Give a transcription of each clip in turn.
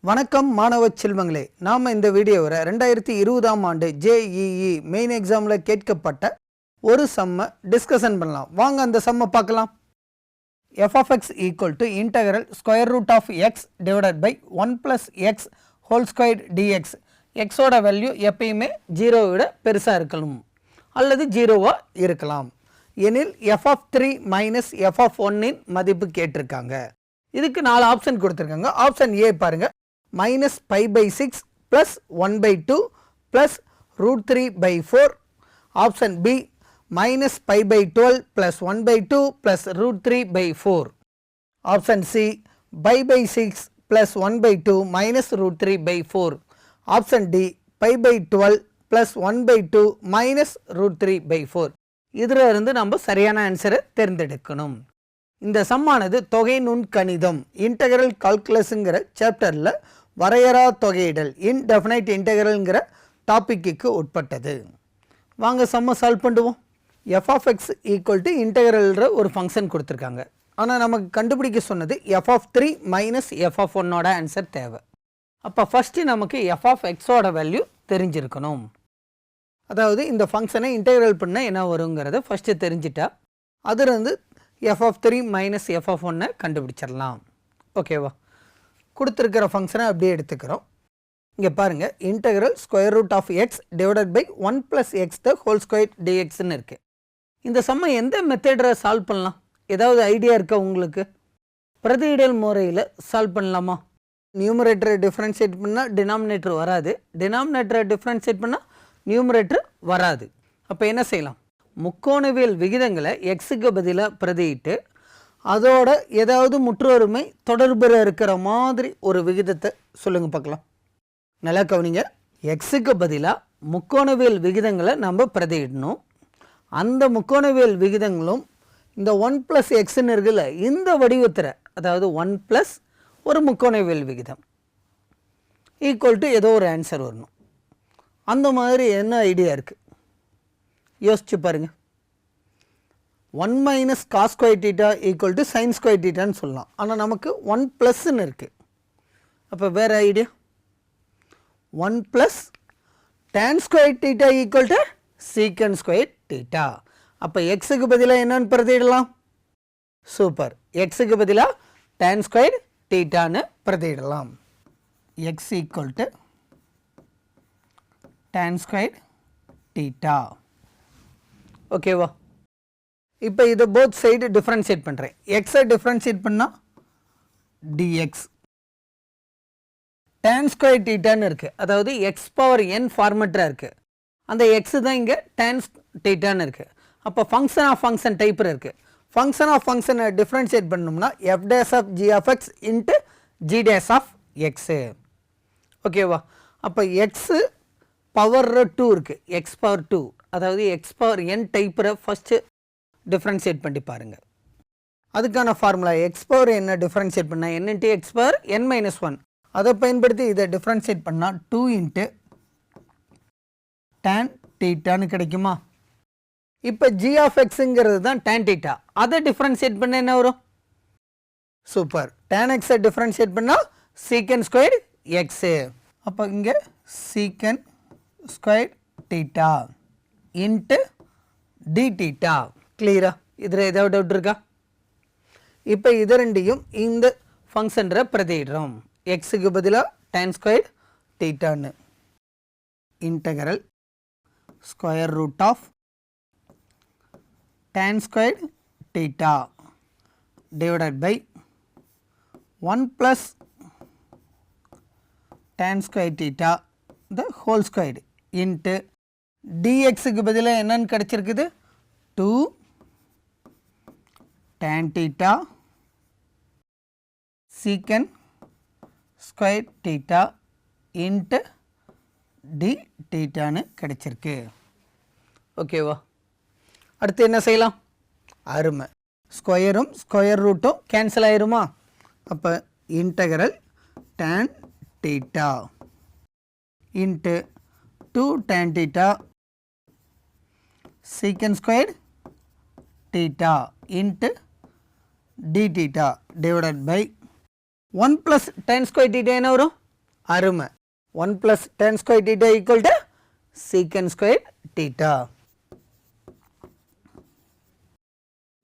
வணக்கம் மாணவ செல்வங்களே, நாம் இந்த வீடியோவில் 2020ஆம் ஆண்டு JEE மெயின் எக்ஸாமில் கேட்கப்பட்ட ஒரு சம்மை டிஸ்கஷன் பண்ணலாம். வாங்க அந்த சம்மை பார்க்கலாம். f of x equal to integral square root of x divided by 1 plus x whole squared dx. x ஓட வேல்யூ எப்பயுமே 0 விட பெருசாக இருக்கணும் அல்லது 0வாக இருக்கலாம் எனில் f of 3 minus f of 1 இன் மதிப்பு கேட்டிருக்காங்க. இதுக்கு 4 ஆப்ஷன் கொடுத்துருக்காங்க. ஆப்ஷன் A பாருங்க, minus pi by 6 plus 1 by 2 plus root 3 by 4. Option B, minus pi by 12 plus 1 by 2 plus root 3 by 4. Option C, pi by 6 plus 1 by 2 minus root 3 by 4. Option D, pi by 12 plus 1 by 2 minus root 3 by 4. இதில் இருந்து நம்ம சரியான ஆன்சரை தேர்ந்தெடுக்கணும். இந்த சம்மானது தொகை நுண்கணிதம் integral கால்குலஸுங்கிற சாப்டரில் வரையறா தொகையிடல் இன்டெஃபினைட் இன்டெகிரல்ங்கிற டாப்பிக்கு உட்பட்டது. வாங்க சம்மை சால்வ் பண்ணுவோம். f of x equal to இன்டெகிரல்ன்ற ஒரு ஃபங்க்ஷன் கொடுத்துருக்காங்க. ஆனால் நமக்கு கண்டுபிடிக்க சொன்னது f of 3 minus f of 1ஓட ஆன்சர் தேவை. அப்போ ஃபஸ்ட்டு நமக்கு f of xோட வேல்யூ தெரிஞ்சிருக்கணும். அதாவது இந்த ஃபங்க்ஷனை இன்டெகிரல் பண்ண என்ன வருங்கிறத ஃபஸ்ட்டு தெரிஞ்சிட்டா அதுலேருந்து f of 3 minus f of 1 கண்டுபிடிச்சிடலாம். ஓகேவா? கொடுத்துருக்கிற ஃபங்க்ஷனை அப்படியே எடுத்துக்கிறோம். இங்கே பாருங்கள், integral square root of x divided by 1 plus x the whole square டிஎக்ஸ்ன்னு இருக்குது. இந்த சம்மை எந்த மெத்தடில் சால்வ் பண்ணலாம்? ஏதாவது ஐடியா இருக்கா உங்களுக்கு? பிரதியிடல் முறையில் சால்வ் பண்ணலாமா? நியூமரேட்டரை டிஃப்ரென்ஷியேட் பண்ணால் டினாமினேட்டர் வராது, டினாமினேட்டரை டிஃப்ரென்ஷியேட் பண்ணால் நியூமரேட்டர் வராது. அப்போ என்ன செய்யலாம்? முக்கோணவியல் விகிதங்களை எக்ஸுக்கு பதிலாக பிரதியிட்டு அதோட ஏதாவது முற்றொருமை தொடர்பு இருக்கிற மாதிரி ஒரு விகிதத்தை சொல்லுங்கள் பார்க்கலாம். நல்லா கவனிங்க, எக்ஸுக்கு பதிலாக முக்கோணவியல் விகிதங்களை நம்ம பிரதியிடணும். அந்த முக்கோணவியல் விகிதங்களும் இந்த 1 ப்ளஸ் எக்ஸ்ன்னு இருக்குல்ல, இந்த வடிவத்தில், அதாவது 1 ப்ளஸ் ஒரு முக்கோணவியல் விகிதம் ஈக்குவல் டு ஏதோ ஒரு ஆன்சர் வரணும். அந்த மாதிரி என்ன ஐடியா இருக்குது யோசிச்சு பாருங்கள். 1 minus cos square theta equal to sine square தீட்டான்னு சொல்லலாம். ஆனால் நமக்கு 1 ப்ளஸ்ன்னு இருக்குது. அப்போ வேறு idea, 1 plus tan square theta equal to secant square theta. அப்போ எக்ஸுக்கு பதிலாக என்னன்னு பிரதியிடலாம்? சூப்பர், எக்ஸுக்கு பதிலாக டேன் ஸ்கொயர் தீட்டான்னு பிரதியிடலாம். X equal to tan square theta. ஓகேவா? இப்போ இதை போத் சைடு டிஃப்ரென்ஷியேட் பண்ணுறேன். எக்ஸை டிஃப்ரென்ஷியேட் பண்ணால் டிஎக்ஸ் டேன் ஸ்கொயர் தீட்டான்னு இருக்குது. அதாவது எக்ஸ் பவர் என் ஃபார்மெட்டாக இருக்குது. அந்த எக்ஸு தான் இங்கே டேன் தீட்டான்னு இருக்குது. அப்போ ஃபங்க்ஷன் ஆஃப் ஃபங்க்ஷன் டைப்பில் இருக்குது. ஃபங்க்ஷன் ஆஃப் ஃபங்க்ஷனை டிஃப்ரென்ஷியேட் பண்ணோம்னா f dash of g of x into g dash of x. ஓகேவா? அப்போ எக்ஸு பவர் 2 இருக்குது, எக்ஸ் பவர் 2, அதாவது எக்ஸ் பவர் என் டைப்பில் ஃபஸ்ட்டு டிஃப்ரென்ஷியேட் பண்ணி பாருங்கள். அதுக்கான ஃபார்முலா எக்ஸ் பவர் என்ன டிஃப்ரென்ஷியேட் பண்ணால் n into X power n minus 1, அதை பயன்படுத்தி இதை டிஃப்ரென்ஷியேட் பண்ணால் 2 இன்ட்டு டேன் தீட்டான்னு கிடைக்குமா? இப்போ ஜி ஆஃப் எக்ஸுங்கிறது தான் டேன் தீட்டா, அதை டிஃப்ரென்ஷியேட் பண்ண என்ன வரும்? சூப்பர், டேன் எக்ஸை டிஃப்ரென்ஷியேட் பண்ணால் சீக்கன் ஸ்கொயர் எக்ஸு. அப்போ இங்கே secant square theta into d theta. கிளியரா? இதில் ஏதாவது டவுட் இருக்கா? இப்போ இது ரெண்டையும் இந்த ஃபங்க்ஷன்ற பிரதியிடுறோம். எக்ஸுக்கு பதிலாக டேன் ஸ்கொயர் தீட்டான்னு. Integral square root of tan square theta divided by 1 plus tan square theta the whole square into டிஎக்ஸுக்கு பதிலாக என்னன்னு கிடச்சிருக்குது? 2 tan theta secant square theta into d thetaன்னு கிடைச்சிருக்கு. ஓகேவா? அடுத்து என்ன செய்யலாம்? அருமை, ஸ்கொயரும் ஸ்கொயர் ரூட்டும் கேன்சல் ஆயிருமா? அப்போ integral tan theta into 2 tan theta secant square theta into d theta divided by 1 plus tan square theta என்ன வரும்? அருமை. 1 plus tan square theta equal to secant square theta.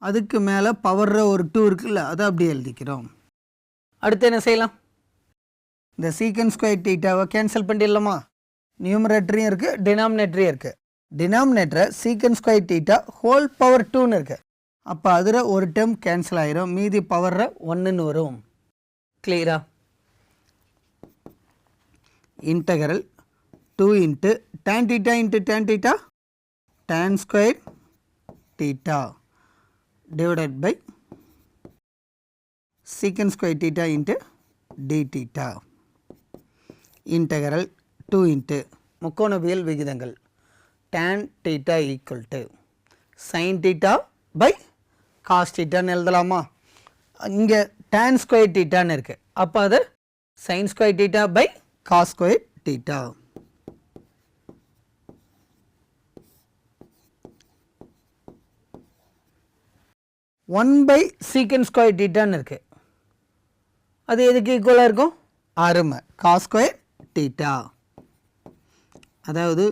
அதுக்கு மேலே பவர் ஒரு 2 இருக்குல்ல, அதை அப்படியே எழுதிக்கிறோம். அடுத்து என்ன செய்யலாம்? இந்த secant square thetaவை கேன்சல் பண்ணிடலாமா? நியூமரேட்டரையும் இருக்குது, டினாமினேட்டரையும் இருக்குது. டினாமினேட்டரை secant square theta whole power 2ன்னு இருக்குது. அப்போ அதில் ஒரு டேர்ம் கேன்சல் ஆகிரும், மீதி பவரில் 1ன்னு வரும். கிளியரா? Integral 2 into tan theta into tan theta, tan square theta divided by secant square theta into d theta. Integral 2 into முக்கோணவியல் விகிதங்கள் tan theta equal to sin theta by cos theta ன்னு எழுதலாமா? இங்கே tan square theta ன்னு இருக்கு, அப்போ அது sin square theta by cos square theta. One by secant square theta ன்னு இருக்கு, அது எதுக்கு ஈக்குவலாக இருக்கும்? அருமை, cos square theta. அதாவது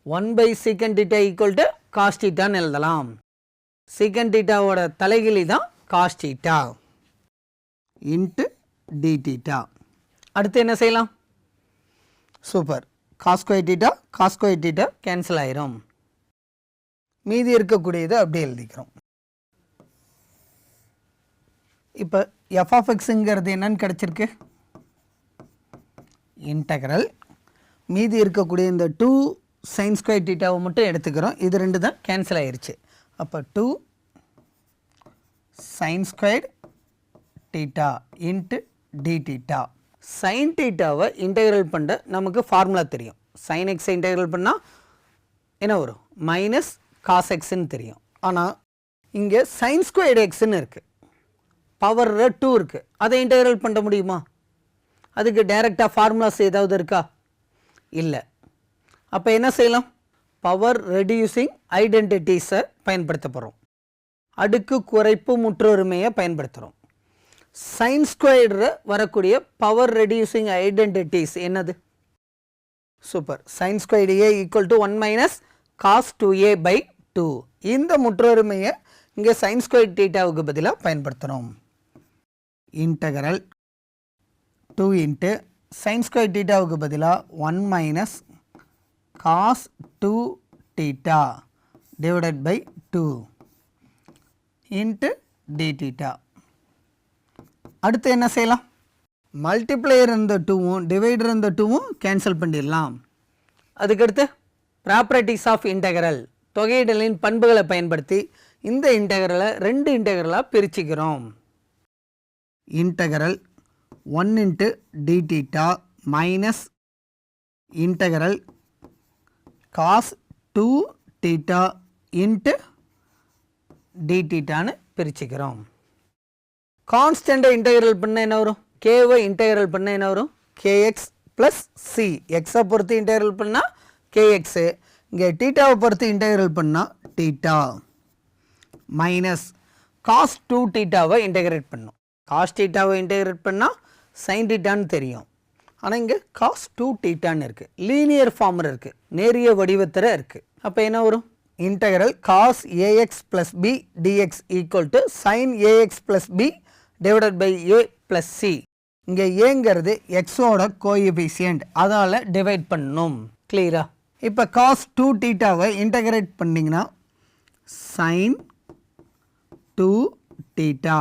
1 by secant theta equal to cos theta ன்னு எழுதலாம். secant theta ஓட தலைகிலி தான் cos theta into d theta. அடுத்து என்ன செய்யலாம்? Super, cos square theta cancel ஆயிரும், மீதி இருக்கக்கூடியது அப்படியே எழுதிக்கிறோம். இப்போ f of xங்கிறது என்னன்னு கிடச்சிருக்கு? இன்டகரல் மீதி இருக்கக்கூடிய இந்த 2 sin square thetaவை மட்டும் எடுத்துக்கிறோம், இது ரெண்டு தான் கேன்சல் ஆயிருச்சு. அப்போ 2 sin square theta into d theta. sin thetaவை இன்டெகிரல் பண்ண நமக்கு ஃபார்முலா தெரியும். sin x இன்டெகிரல் பண்ணால் என்ன வரும்? மைனஸ் cos xன்னு தெரியும். ஆனால் இங்கே sin square xன்னு இருக்குது, பவர் 2 இருக்குது, அதை இன்டெகிரல் பண்ண முடியுமா? அதுக்கு டைரெக்டாக ஃபார்முலாஸ் ஏதாவது இருக்கா? இல்லை. அப்போ என்ன செய்யலாம்? பவர் ரெடியூசிங் ஐடென்டிட்டிஸை பயன்படுத்த போகிறோம், அடுக்கு குறைப்பு முற்றொருமையை பயன்படுத்துகிறோம். சைன் ஸ்கொயரில் வரக்கூடிய பவர் ரெடியூசிங் ஐடென்டிட்டிஸ் என்னது? Super, sine square a equal to 1 minus cos 2a by 2. இந்த முற்றொருமையை இங்கே சைன் ஸ்கொயர் தீட்டாவுக்கு பதிலாக பயன்படுத்துகிறோம். இன்டகரல் 2 இன்ட்டு சைன் ஸ்கொயர் தீட்டாவுக்கு பதிலாக 1 minus cos 2 theta divided by 2 into d theta. அடுத்து என்ன செய்யலாம்? மல்டிப்ளையர் இந்த 2வும் டிவைடர் இந்த 2வும் கேன்சல் பண்ணிடலாம். அதுக்கடுத்து ப்ராப்பர்ட்டிஸ் ஆஃப் இன்டகரல், தொகையிடலின் பண்புகளை பயன்படுத்தி இந்த இன்டகரலை 2 இன்டகரலாக பிரிச்சுக்கிறோம். Integral 1 into d theta minus integral cos 2 theta into d thetaன்னு பிரிச்சுக்கிறோம். கான்ஸ்டண்ட்டை இன்டெகிரல் பண்ண என்ன வரும்? கேவை இன்டெகிரல் பண்ண என்ன வரும்? kx plus c. எக்ஸை பொறுத்து இன்டெகிரல் பண்ணால் kx, இங்கே தீட்டாவை பொறுத்து இன்டெகிரல் பண்ணால் தீட்டா மைனஸ் cos 2 thetaவை இன்டெகிரேட் பண்ணும். cos thetaவை இன்டெகிரேட் பண்ணால் sin thetaன்னு தெரியும், ஆனால் இங்கே cos 2 thetaன்னு இருக்குது, லீனியர் ஃபார்மில் இருக்குது, நேரிய வடிவத்தில் இருக்குது. அப்போ என்ன வரும்? Integral cos ax plus b dx equal to sin ax plus b divided by a plus c. இங்கே ஏங்கிறது எக்ஸோட கோஎஃபிஷியன்ட், அதால் டிவைட் பண்ணணும். கிளியரா? இப்போ cos 2 thetaவை இன்டகிரேட் பண்ணிங்கன்னா sin 2 theta.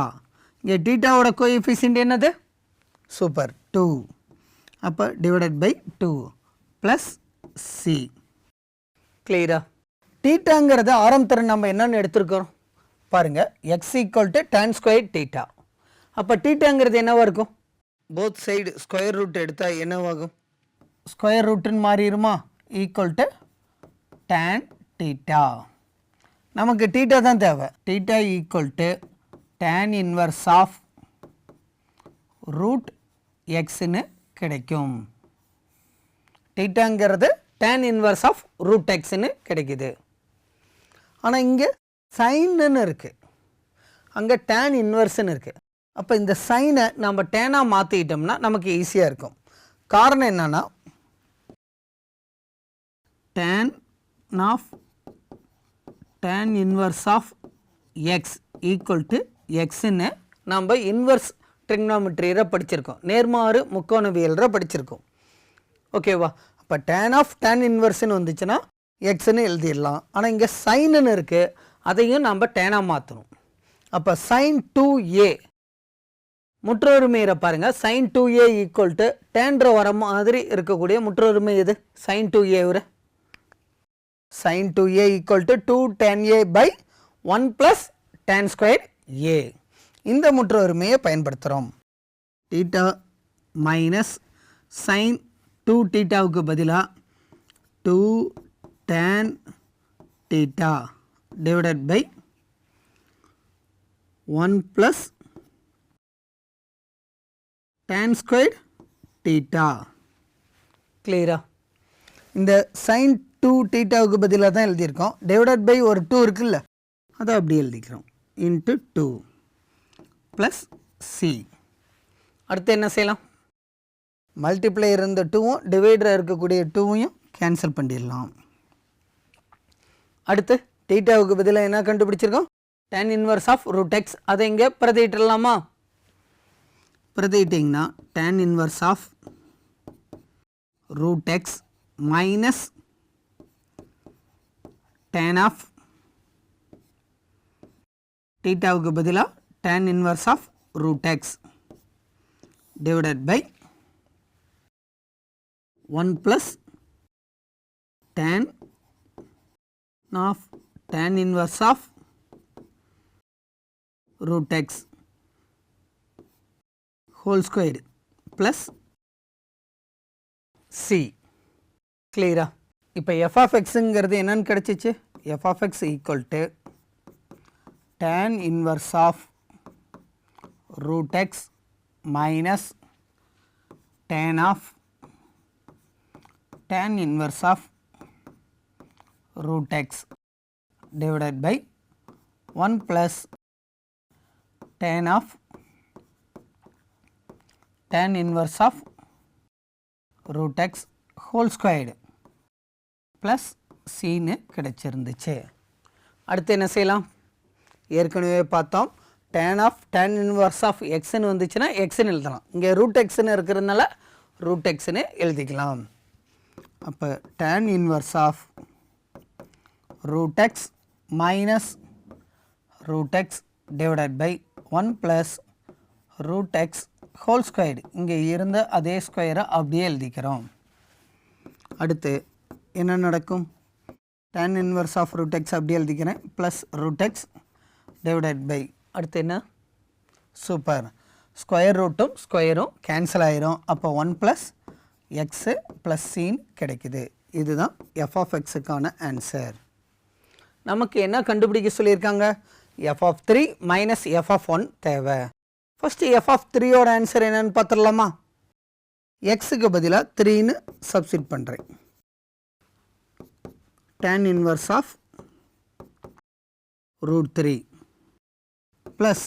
இங்கே தீட்டாவோட கோஎஃபிஷியன்ட் என்னது? சூப்பர், 2. அப்போ டிவைடட் பை 2 ப்ளஸ் சி. கிளியரா? தீட்டாங்கிறத ஆரம்பத்தில் நம்ம என்னென்னு எடுத்துருக்கிறோம் பாருங்கள், X equal to tan square theta. அப்போ தீட்டாங்கிறது என்னவாக இருக்கும்? போத் சைடு ஸ்கொயர் ரூட் எடுத்தால் என்னவாகும்? ஸ்கொயர் ரூட்டுன்னு மாறிடுமா? Equal to tan theta. நமக்கு தீட்டா தான் தேவை. Theta equal to tan inverse of root எக்ஸ்ன்னு கிடைக்கும். தீட்டாங்கிறது tan இன்வர்ஸ் ஆஃப் ரூட் எக்ஸ்ன்னு கிடைக்குது. ஆனால் இங்கே சைன்னு இருக்குது, அங்கே tan இன்வர்ஸ்ன்னு இருக்குது. அப்போ இந்த சைனை நம்ம டேனாக மாற்றிக்கிட்டோம்னா நமக்கு ஈஸியாக இருக்கும். காரணம் என்னன்னா tan inverse of x equal to xன்னு நம்ம இன்வர்ஸ் ட்ரிக்னாமெட்ரியில் படிச்சிருக்கோம், நேர்மாறு முக்கோணவியலில் படிச்சிருக்கோம். ஓகேவா? அப்போ tan இன்வர்ஸ்னு வந்துச்சுன்னா எக்ஸ்ன்னு எழுதிடலாம். ஆனால் இங்கே சைனுன்னு இருக்குது, அதையும் நம்ம டேனாக மாற்றணும். அப்போ sin 2a முற்றொருமையை பாருங்கள். sin 2a ஈக்குவல் டு டேன்ற வர மாதிரி இருக்கக்கூடிய முற்றொருமை எது? sin 2a வர sin 2a equal to 2 tan a by 1 plus tan square a. இந்த முற்றொருமையை பயன்படுத்துகிறோம். தீட்டா மைனஸ் sin 2 தீட்டாவுக்கு பதிலாக 2 tan theta divided by 1 plus tan squared theta. கிளியரா? இந்த sin 2 தீட்டாவுக்கு பதிலாக தான் எழுதியிருக்கோம். டிவைடட் பை ஒரு 2 இருக்குல்ல, அதை அப்படி எழுதிக்கிறோம். Into 2 plus C. அடுத்து என்ன செய்யலாம்? மல்டிப்ளையர் இருந்த 2வும் டிவைடராக இருக்கக்கூடிய 2வையும் கேன்சல் பண்ணிடலாம். அடுத்து தீட்டாவுக்கு பதிலாக என்ன கண்டுபிடிச்சிருக்கோம்? tan inverse of root x. அதை இங்கே பிரதியிட்டலாமா? பிரதியிட்டிங்கன்னா tan inverse of root x minus tan of தீட்டாவுக்கு பதிலாக tan inverse of root x divided by 1 plus tan inverse of root x whole squared plus c. கிளியரா? இப்போ f of xங்கிறது என்னன்னு கிடைச்சிச்சு? f of x equal to tan inverse of root x minus tan inverse of root x divided by 1 plus tan inverse of root x whole squared plus cன்னு கிடைச்சிருந்துச்சு. அடுத்து என்ன செய்யலாம்? ஏற்கனவே பார்த்தோம், tan inverse of xன்னு வந்துச்சுன்னா xன்னு எழுதலாம். இங்கே root xன்னு இருக்கிறதுனால root xன்னு எழுதிக்கலாம். அப்போ tan inverse of root x minus root x divided by 1 plus root x whole squared. இங்கே இருந்த அதே ஸ்கொயரை அப்படியே எழுதிக்கிறோம். அடுத்து என்ன நடக்கும்? tan inverse of root x அப்படியே எழுதிக்கிறேன் plus root x divided by, அடுத்து என்ன? சூப்பர், ஸ்கொயர் ரூட்டும் ஸ்கொயரும் கேன்சல் ஆயிரும். அப்போ 1 plus x plus c கிடைக்குது. இதுதான் f of xக்கான ஆன்சர். நமக்கு என்ன கண்டுபிடிக்க சொல்லியிருக்காங்க? f of 3 minus f of 1 தேவை. ஃபஸ்ட்டு f of 3யோட ஆன்சர் என்னன்னு பார்த்துடலாமா? எக்ஸுக்கு பதிலாக 3ன்னு சப்ஸ்டிட் பண்ணுறேன். tan inverse of root 3 plus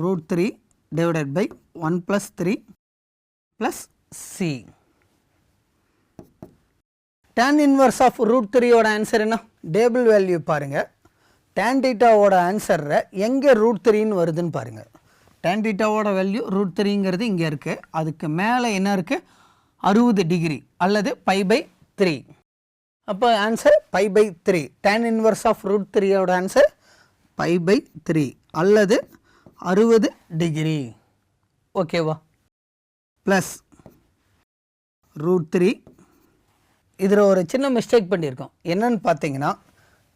root 3 divided by 1 plus 3 plus c. tan inverse of root 3யோட ஆன்சர் என்ன? டேபிள் வேல்யூ பாருங்கள். tan thetaவோட ஆன்சரில் எங்கே root 3ன்னு வருதுன்னு பாருங்கள். tan thetaவோட வேல்யூ root 3ங்கிறது இங்கே இருக்குது. அதுக்கு மேலே என்ன இருக்குது? 60 டிகிரி அல்லது π/3. அப்போ answer π/3. tan inverse of root 3யோட ஆன்சர் π/3 அல்லது 60 டிகிரி. ஓகேவா? Plus root 3. இதில் ஒரு சின்ன மிஸ்டேக் பண்ணியிருக்கோம். என்னன்னு பார்த்தீங்கன்னா,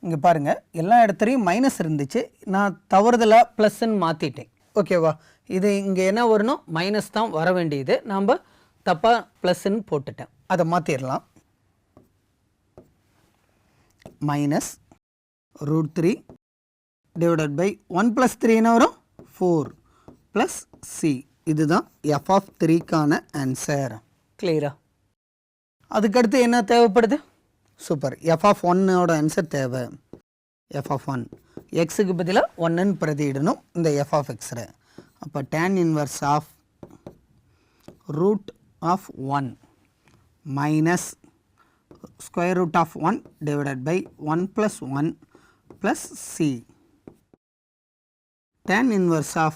இங்கே பாருங்கள், எல்லா இடத்துலையும் மைனஸ் இருந்துச்சு, நான் தவறுதலாக ப்ளஸ்ன்னு மாற்றிட்டேன். ஓகேவா? இது இங்கே என்ன வரணும்? மைனஸ் தான் வர வேண்டியது, நாம் தப்பாக ப்ளஸ்ன்னு போட்டுட்டேன். அதை மாற்றிடலாம். Minus root 3 divided by 1 plus 3 என்ன வரும்? 4 plus c. இதுதான் f of 3க்கான ஆன்சர். கிளியரா? அதுக்கடுத்து என்ன தேவைப்படுது? சூப்பர், f of 1ஓட ஆன்சர் தேவை. f of 1 எக்ஸுக்கு பதிலாக 1ன்னு பிரதியிடணும் இந்த f of x. அப்போ tan inverse of root of 1 minus square root of 1 divided by 1 plus 1 plus c. Tan inverse of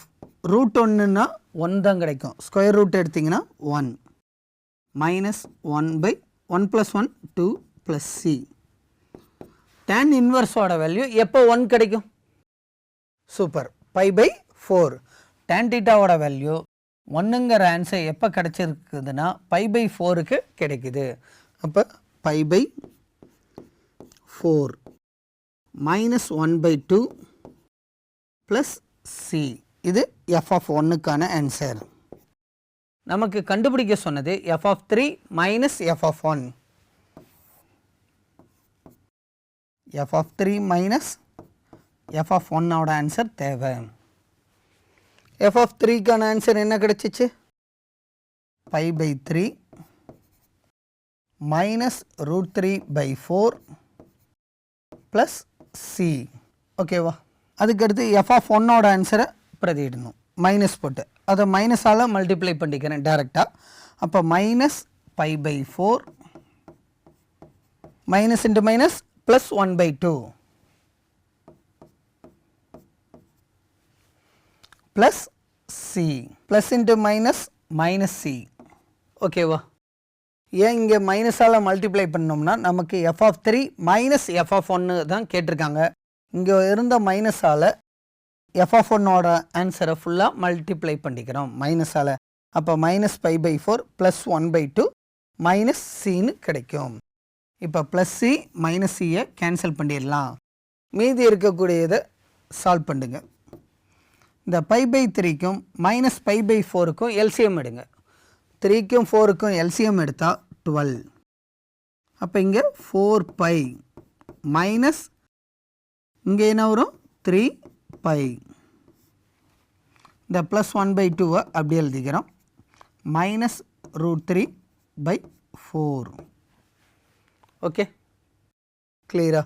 root 1 னா 1 தான் கிடைக்கும். ஸ்கொயர் ரூட் எடுத்தீங்கன்னா 1 minus 1 by 1 plus 1 2 plus c. Tan inverse ஓட value எப்போ 1 கிடைக்கும்? Super. pi by 4. Tan theta ஓட value 1ங்கிற answer எப்போ கிடைச்சிருக்குதுன்னா pi by 4க்கு கிடைக்குது. அப்போ pi by 4 minus 1 by 2 plus c. இது f of 1க்கான ஆன்சர். நமக்கு கண்டுபிடிக்க சொன்னது f of 3 minus f of 1. f of 3 minus f of 1 ஓட ஆன்சர் தேவை. f of 3க்கான ஆன்சர் என்ன கிடைச்சிச்சு? pi by 3 minus root 3 by 4 plus c. ஓகேவா? அதுக்கடுத்து f of 1 ஓட ஆன்சரை பிரதியிடணும். மைனஸ் போட்டு அதை மைனஸால் மல்டிப்ளை பண்ணிக்கிறேன் டைரெக்டாக. அப்போ minus pi by 4 minus into minus plus 1 by 2 plus C. Plus into minus minus C. ஓகேவா? ஏன் இங்கே மைனஸால் மல்டிப்ளை பண்ணோம்னா நமக்கு f of 3 minus f of 1 தான் கேட்டிருக்காங்க. இங்கே இருந்த மைனஸால் f of 1ஓட ஆன்சரை ஃபுல்லாக மல்டிப்ளை பண்ணிக்கிறோம் மைனஸால். அப்போ minus pi by 4 plus 1 by 2 minus சின்னு கிடைக்கும். இப்போ ப்ளஸ் சி மைனஸ் சியை கேன்சல் பண்ணிடலாம். மீதி இருக்கக்கூடியதை சால்வ் பண்ணுங்க. இந்த pi by 3க்கும் மைனஸ் pi by 4க்கும் எல்சிஎம் எடுங்க. 3க்கும் 4க்கும் எல்சிஎம் எடுத்தால் 12. அப்போ இங்கே 4 pi மைனஸ் இங்கே என்ன வரும்? 3 pi. இந்த ப்ளஸ் 1 by 2 அப்படி எழுதிக்கிறோம். Minus root 3 by 4. ஓகே, கிளியரா?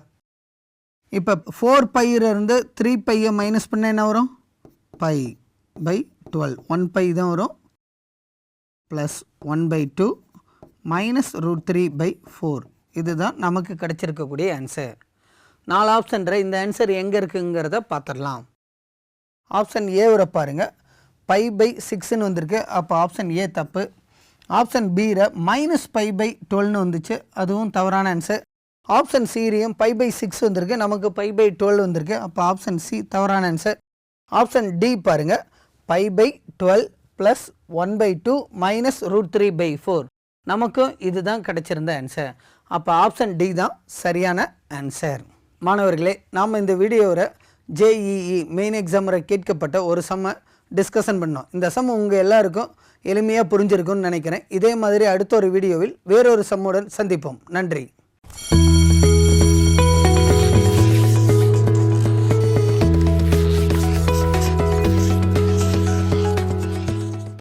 இப்போ 4 pi இருந்து 3 pi மைனஸ் பண்ண என்ன வரும்? pi by 12. 1 pi தான் வரும். Plus 1 by 2 minus root 3 by 4. இதுதான் நமக்கு கிடைச்சிருக்கக்கூடிய ஆன்சர். 4 ஆப்ஷன்ற இந்த ஆன்சர் எங்கே இருக்குங்கிறத பார்த்துடலாம். ஆப்ஷன் ஏ வர பாருங்கள். pi by 6ன்னு வந்திருக்கு. அப்போ ஆப்ஷன் ஏ தப்பு. ஆப்ஷன் பியில் மைனஸ் pi by 12ன்னு வந்துச்சு, அதுவும் தவறான ஆன்சர். ஆப்ஷன் சிரியும் pi by 6 வந்திருக்கு, நமக்கு pi by 12 வந்திருக்கு. அப்போ ஆப்ஷன் சி தவறான ஆன்சர். ஆப்ஷன் டி பாருங்கள். pi by 12 plus 1 by 2 minus root 3 by 4. நமக்கும் இதுதான் கிடைச்சிருந்த ஆன்சர். அப்போ ஆப்ஷன் டி தான் சரியான ஆன்சர். மாணவர்களே, நாம் இந்த வீடியோவில் JEE மெயின் எக்ஸாமில் கேட்கப்பட்ட ஒரு சம்மை டிஸ்கஷன் பண்ணோம். இந்த சம் உங்கள் எல்லாருக்கும் எளிமையாக புரிஞ்சிருக்கும்னு நினைக்கிறேன். இதே மாதிரி அடுத்த ஒரு வீடியோவில் வேறொரு சம்முடன் சந்திப்போம். நன்றி.